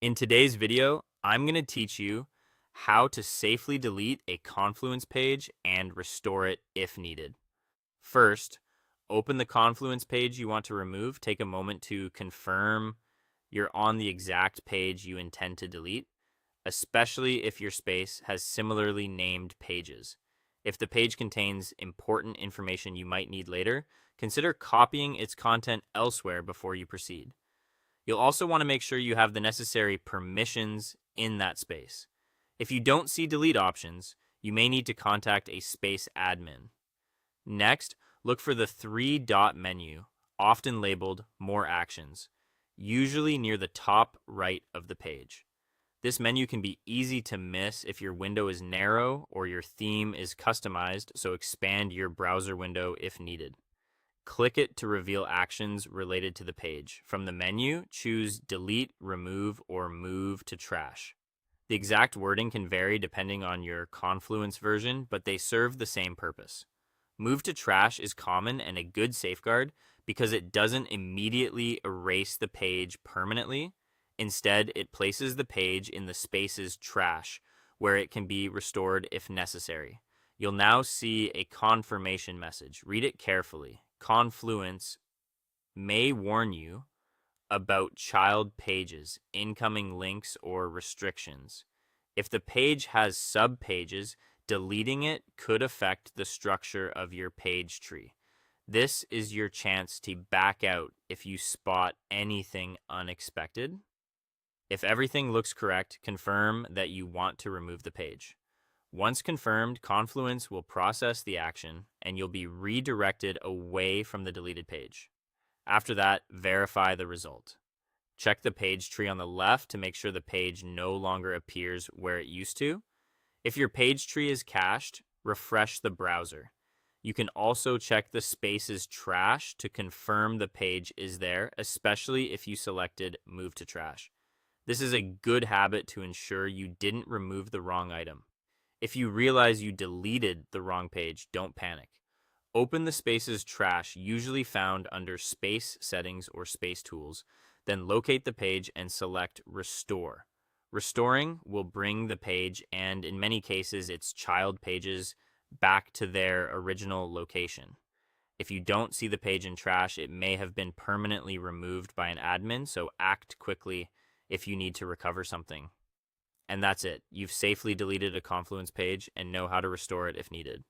In today's video, I'm going to teach you how to safely delete a Confluence page and restore it if needed. First, open the Confluence page you want to remove. Take a moment to confirm you're on the exact page you intend to delete, especially if your space has similarly named pages. If the page contains important information you might need later, consider copying its content elsewhere before you proceed. You'll also want to make sure you have the necessary permissions in that space. If you don't see delete options, you may need to contact a space admin. Next, look for the three-dot menu, often labeled More Actions, usually near the top right of the page. This menu can be easy to miss if your window is narrow or your theme is customized, so expand your browser window if needed. Click it to reveal actions related to the page. From the menu, choose Delete, Remove, or Move to Trash. The exact wording can vary depending on your Confluence version, but they serve the same purpose. Move to Trash is common and a good safeguard because it doesn't immediately erase the page permanently. Instead, it places the page in the space's trash, where it can be restored if necessary. You'll now see a confirmation message. Read it carefully. Confluence may warn you about child pages, incoming links, or restrictions. If the page has subpages, deleting it could affect the structure of your page tree. This is your chance to back out if you spot anything unexpected. If everything looks correct, confirm that you want to remove the page. Once confirmed, Confluence will process the action and you'll be redirected away from the deleted page. After that, verify the result. Check the page tree on the left to make sure the page no longer appears where it used to. If your page tree is cached, refresh the browser. You can also check the space's trash to confirm the page is there, especially if you selected Move to Trash. This is a good habit to ensure you didn't remove the wrong item. If you realize you deleted the wrong page, don't panic. Open the space's trash, usually found under Space Settings or Space Tools, then locate the page and select Restore. Restoring will bring the page, and in many cases its child pages, back to their original location. If you don't see the page in trash, it may have been permanently removed by an admin, so act quickly if you need to recover something. And that's it. You've safely deleted a Confluence page and know how to restore it if needed.